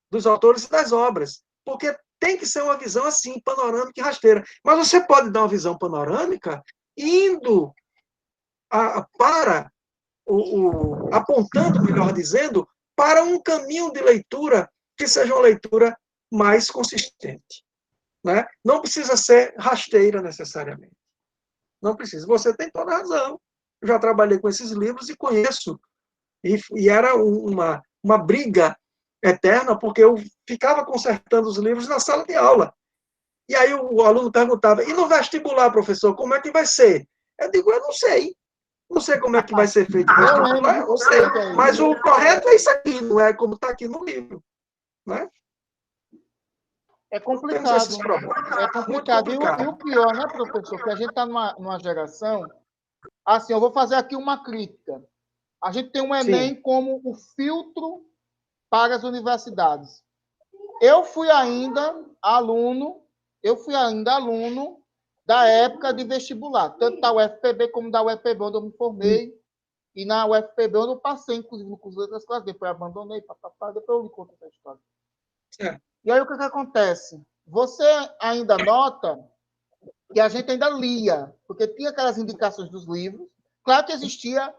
Dos autores e das obras. Porque tem que ser uma visão assim, panorâmica e rasteira. Mas você pode dar uma visão panorâmica indo apontando, melhor dizendo, para um caminho de leitura que seja uma leitura mais consistente. Né? Não precisa ser rasteira necessariamente. Não precisa. Você tem toda a razão. Eu já trabalhei com esses livros e conheço. E era uma briga eterna, porque eu ficava consertando os livros na sala de aula. E aí o aluno perguntava, e no vestibular, professor, como é que vai ser? Eu digo, eu não sei. Não sei como é que vai ser feito o vestibular, eu não sei. Mas o correto é isso aqui, não é como está aqui no livro. Né? É complicado. É complicado. E o pior, né, professor, que a gente está numa geração... Assim, eu vou fazer aqui uma crítica. A gente tem o Enem como o filtro para as universidades. Eu fui ainda aluno da época de vestibular, tanto da UFPB como da UFPB, onde eu me formei, e na UFPB, onde eu passei, inclusive, no curso de outras classes, depois abandonei, depois eu lhe conto essa história. E aí, o que acontece? Você ainda nota que a gente ainda lia, porque tinha aquelas indicações dos livros. Claro que existia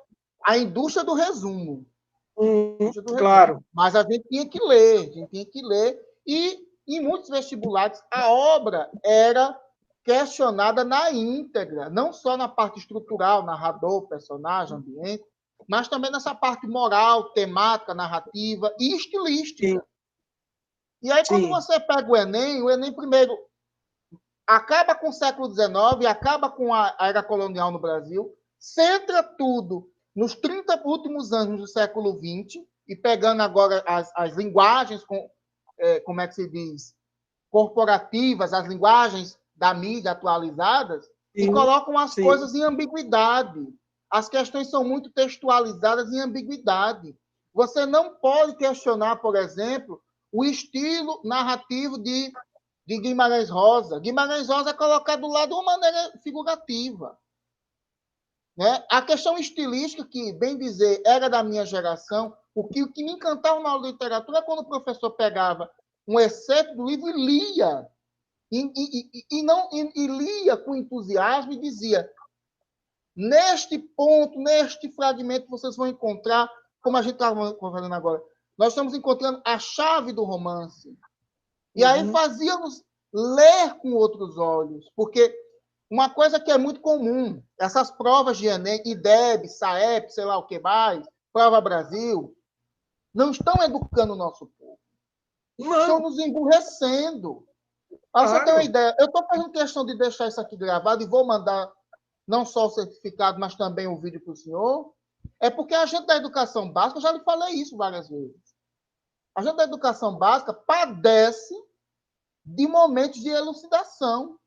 a indústria do resumo. Claro. Mas a gente tinha que ler, e em muitos vestibulares a obra era questionada na íntegra, não só na parte estrutural, narrador, personagem, ambiente, mas também nessa parte moral, temática, narrativa e estilística. Sim. E aí, quando você pega o Enem primeiro acaba com o século XIX, acaba com a era colonial no Brasil, centra tudo nos 30 últimos anos do século XX, e pegando agora as linguagens, como é que se diz, corporativas, as linguagens da mídia atualizadas, e Sim, colocam as sim. coisas em ambiguidade. As questões são muito textualizadas em ambiguidade. Você não pode questionar, por exemplo, o estilo narrativo de Guimarães Rosa. Guimarães Rosa é colocado do lado de uma maneira figurativa. Né? A questão estilística, que, bem dizer, era da minha geração, o que me encantava na literatura é quando o professor pegava um excerto do livro e lia. E lia com entusiasmo e dizia: neste ponto, neste fragmento, vocês vão encontrar, como a gente estava falando agora, nós estamos encontrando a chave do romance. E aí fazíamos ler com outros olhos, porque uma coisa que é muito comum, essas provas de Enem, IDEB, SAEP, sei lá o que mais, Prova Brasil, não estão educando o nosso povo. Não. Estão nos emburrecendo. Para você ter uma ideia, eu estou fazendo questão de deixar isso aqui gravado e vou mandar não só o certificado, mas também o vídeo para o senhor. É porque a gente da educação básica, eu já lhe falei isso várias vezes, a gente da educação básica padece de momentos de elucidação.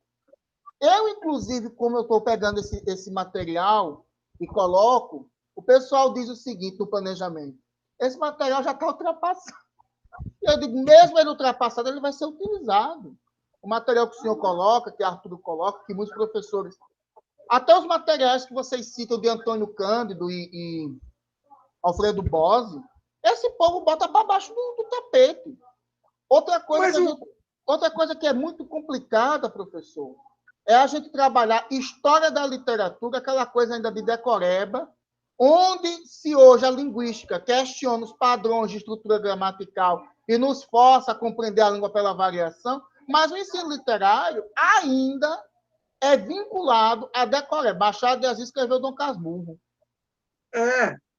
Eu, inclusive, como eu estou pegando esse material e coloco, o pessoal diz o seguinte no planejamento: esse material já está ultrapassado. Eu digo, mesmo ele ultrapassado, ele vai ser utilizado. O material que o senhor coloca, que Arthur coloca, que muitos professores... Até os materiais que vocês citam de Antônio Cândido e Alfredo Bose, esse povo bota para baixo do tapete. Outra coisa que é muito complicada, professor, é a gente trabalhar história da literatura, aquela coisa ainda de decoreba, onde, se hoje a linguística questiona os padrões de estrutura gramatical e nos força a compreender a língua pela variação, mas o ensino literário ainda é vinculado a decoreba. Machado de Assis escreveu Dom Casmurro.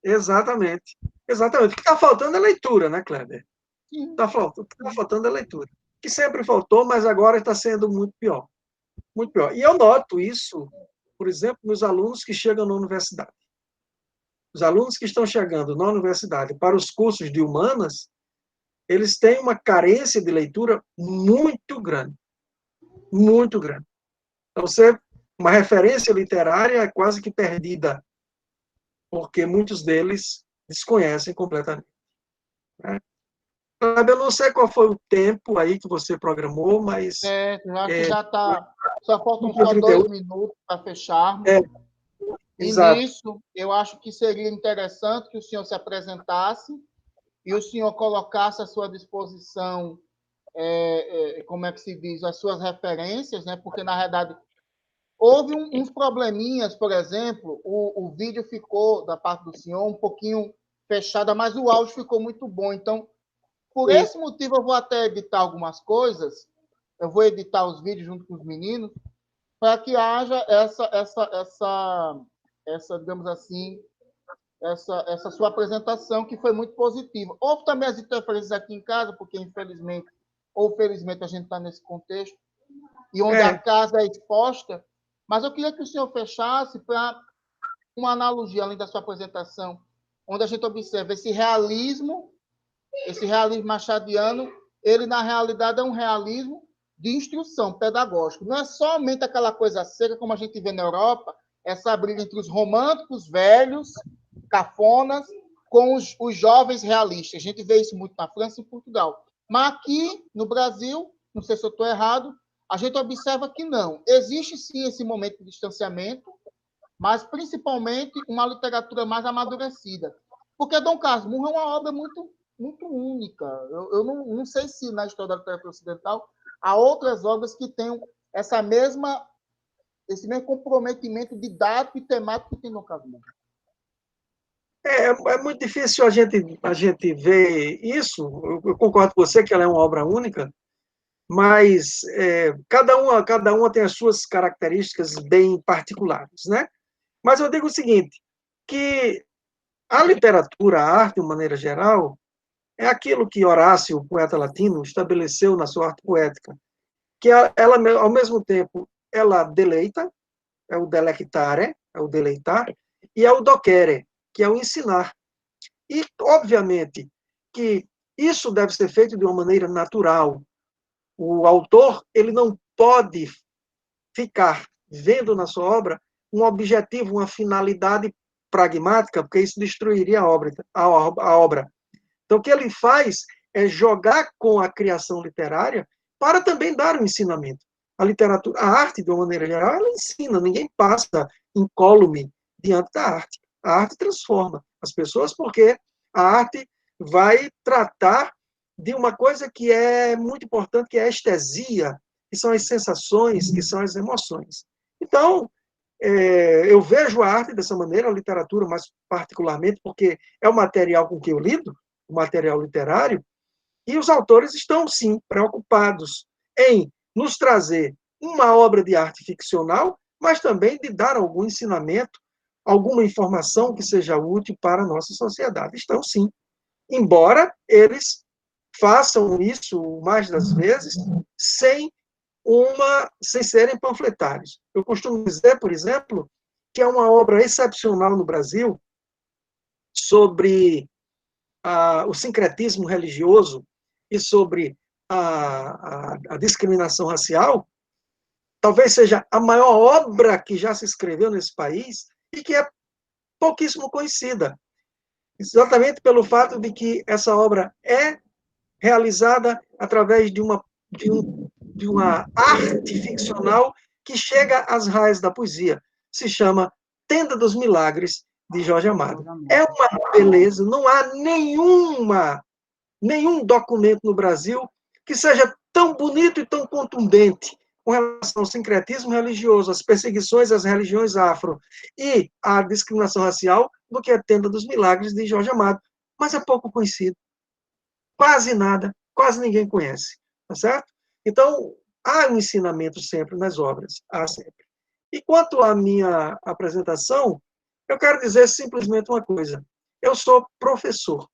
Exatamente. Exatamente. O que está faltando é leitura, né, Kleber? Está faltando é leitura. Que sempre faltou, mas agora está sendo muito pior. Muito pior. E eu noto isso, por exemplo, nos alunos que chegam na universidade. Os alunos que estão chegando na universidade para os cursos de humanas, eles têm uma carência de leitura muito grande. Muito grande. Então, uma referência literária é quase que perdida, porque muitos deles desconhecem completamente. Né? Eu não sei qual foi o tempo aí que você programou, mas... eu acho que já está... Só faltam só 2 minutos para fecharmos. E exato. nisso, eu acho que seria interessante que o senhor se apresentasse e o senhor colocasse à sua disposição, como é que se diz, as suas referências, né? Porque, na verdade, houve uns probleminhas, por exemplo, o vídeo ficou, da parte do senhor, um pouquinho fechada, mas o áudio ficou muito bom. Então, por esse motivo, eu vou até editar algumas coisas, eu vou editar os vídeos junto com os meninos, para que haja essa, digamos assim, essa sua apresentação, que foi muito positiva. Houve também as interferências aqui em casa, porque, infelizmente, ou felizmente, a gente está nesse contexto, e onde a casa é exposta, mas eu queria que o senhor fechasse para uma analogia, além da sua apresentação, onde a gente observa esse realismo machadiano, ele, na realidade, é um realismo de instrução pedagógica. Não é somente aquela coisa seca, como a gente vê na Europa, essa briga entre os românticos velhos, cafonas, com os jovens realistas. A gente vê isso muito na França e em Portugal. Mas aqui, no Brasil, não sei se eu estou errado, a gente observa que não. Existe, sim, esse momento de distanciamento, mas, principalmente, uma literatura mais amadurecida. Porque Dom Casmurro é uma obra muito, muito única. Eu não sei se, na história da literatura ocidental, há outras obras que tenham esse mesmo comprometimento didático e temático que tem Dom Casmurro. É muito difícil a gente ver isso. Eu concordo com você que ela é uma obra única, mas cada uma tem as suas características bem particulares, né? Mas eu digo o seguinte, que a literatura, a arte, de uma maneira geral, é aquilo que Horácio, o poeta latino, estabeleceu na sua arte poética, que ela, ao mesmo tempo, ela deleita, é o delectare, é o deleitar, e é o docere, que é o ensinar. E, obviamente, que isso deve ser feito de uma maneira natural. O autor, ele não pode ficar vendo na sua obra um objetivo, uma finalidade pragmática, porque isso destruiria a obra. Então, o que ele faz é jogar com a criação literária para também dar um ensinamento. A literatura, a arte, de uma maneira geral, ela ensina, ninguém passa incólume diante da arte. A arte transforma as pessoas porque a arte vai tratar de uma coisa que é muito importante, que é a estesia, que são as sensações, que são as emoções. Então, eu vejo a arte dessa maneira, a literatura mais particularmente, porque é o material com que eu lido, o material literário, e os autores estão, sim, preocupados em nos trazer uma obra de arte ficcional, mas também de dar algum ensinamento, alguma informação que seja útil para a nossa sociedade. Estão, sim. Embora eles façam isso, mais das vezes, sem serem panfletários. Eu costumo dizer, por exemplo, que é uma obra excepcional no Brasil sobre o sincretismo religioso e sobre a discriminação racial, talvez seja a maior obra que já se escreveu nesse país e que é pouquíssimo conhecida, exatamente pelo fato de que essa obra é realizada através de uma arte ficcional que chega às raias da poesia. Se chama Tenda dos Milagres, de Jorge Amado. É uma beleza, não há nenhum documento no Brasil que seja tão bonito e tão contundente com relação ao sincretismo religioso, às perseguições às religiões afro e à discriminação racial do que a Tenda dos Milagres, de Jorge Amado. Mas é pouco conhecido. Quase nada, quase ninguém conhece. Tá certo? Então, há um ensinamento sempre nas obras, há sempre. E quanto à minha apresentação, eu quero dizer simplesmente uma coisa. Eu sou professor.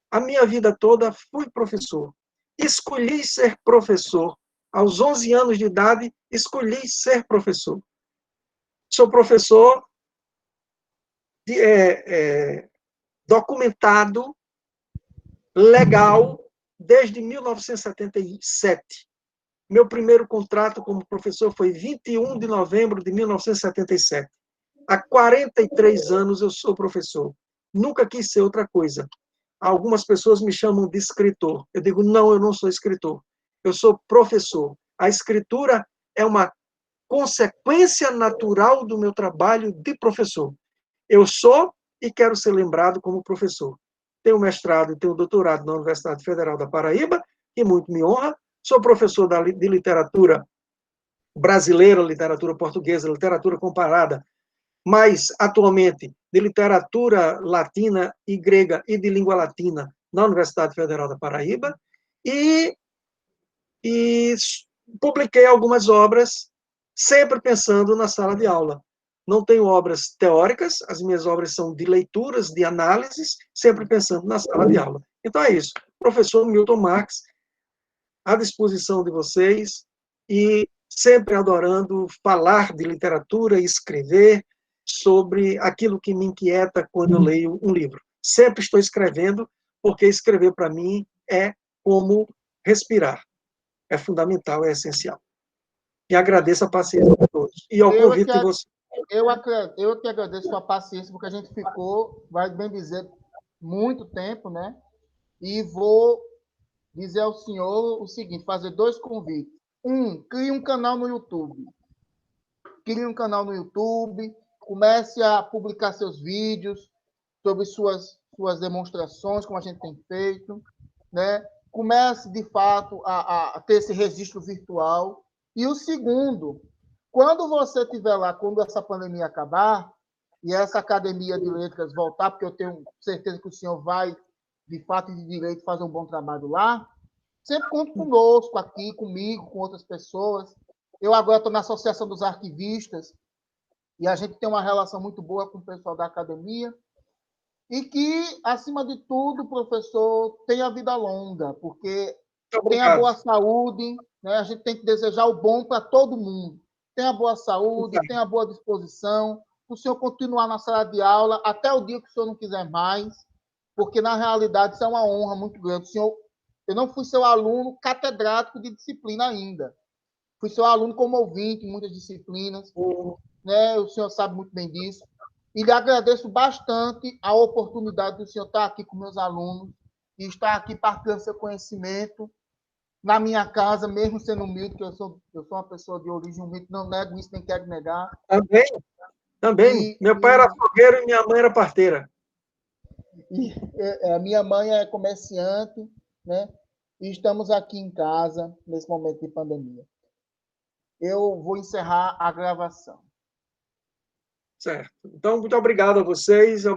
A minha vida toda fui professor. Escolhi ser professor. Aos 11 anos de idade, escolhi ser professor. Sou professor documentado, legal, desde 1977. Meu primeiro contrato como professor foi 21 de novembro de 1977. Há 43 anos eu sou professor. Nunca quis ser outra coisa. Algumas pessoas me chamam de escritor. Eu digo, não, eu não sou escritor. Eu sou professor. A escritura é uma consequência natural do meu trabalho de professor. Eu sou e quero ser lembrado como professor. Tenho mestrado e tenho doutorado na Universidade Federal da Paraíba, que muito me honra. Sou professor de literatura brasileira, literatura portuguesa, literatura comparada, mas atualmente de literatura latina e grega e de língua latina na Universidade Federal da Paraíba, e publiquei algumas obras, sempre pensando na sala de aula. Não tenho obras teóricas, as minhas obras são de leituras, de análises, sempre pensando na sala de aula. Então é isso. Professor Milton Marx, à disposição de vocês, e sempre adorando falar de literatura e escrever sobre aquilo que me inquieta quando eu leio um livro. Sempre estou escrevendo, porque escrever para mim é como respirar. É fundamental, é essencial. E agradeço a paciência de todos. E ao convite de vocês. Eu que agradeço a paciência, porque a gente ficou, vai bem dizer, muito tempo, né? E vou dizer ao senhor o seguinte, fazer dois convites. Crie um canal no YouTube. Crie um canal no YouTube, comece a publicar seus vídeos sobre suas demonstrações, como a gente tem feito, né? Comece, de fato, a ter esse registro virtual. E o segundo, quando você estiver lá, quando essa pandemia acabar, e essa academia de letras voltar, porque eu tenho certeza que o senhor vai, de fato e de direito, fazer um bom trabalho lá, sempre conto conosco aqui, comigo, com outras pessoas. Eu agora estou na Associação dos Arquivistas, e a gente tem uma relação muito boa com o pessoal da academia, e que, acima de tudo, professor, tenha vida longa, porque tenha boa saúde, né? A gente tem que desejar o bom para todo mundo. Tenha boa saúde, tenha boa disposição, o senhor continuar na sala de aula até o dia que o senhor não quiser mais, porque, na realidade, isso é uma honra muito grande. O senhor, eu não fui seu aluno catedrático de disciplina ainda. Fui seu aluno como ouvinte em muitas disciplinas, né? O senhor sabe muito bem disso. E lhe agradeço bastante a oportunidade do senhor estar aqui com meus alunos e estar aqui partilhando seu conhecimento na minha casa, mesmo sendo humilde, que eu sou uma pessoa de origem humilde, não nego isso, nem quero negar. Também, também. Meu pai era açougueiro e minha mãe era parteira. A minha mãe é comerciante, né? E estamos aqui em casa, nesse momento de pandemia. Eu vou encerrar a gravação. Certo. Então, muito obrigado a vocês.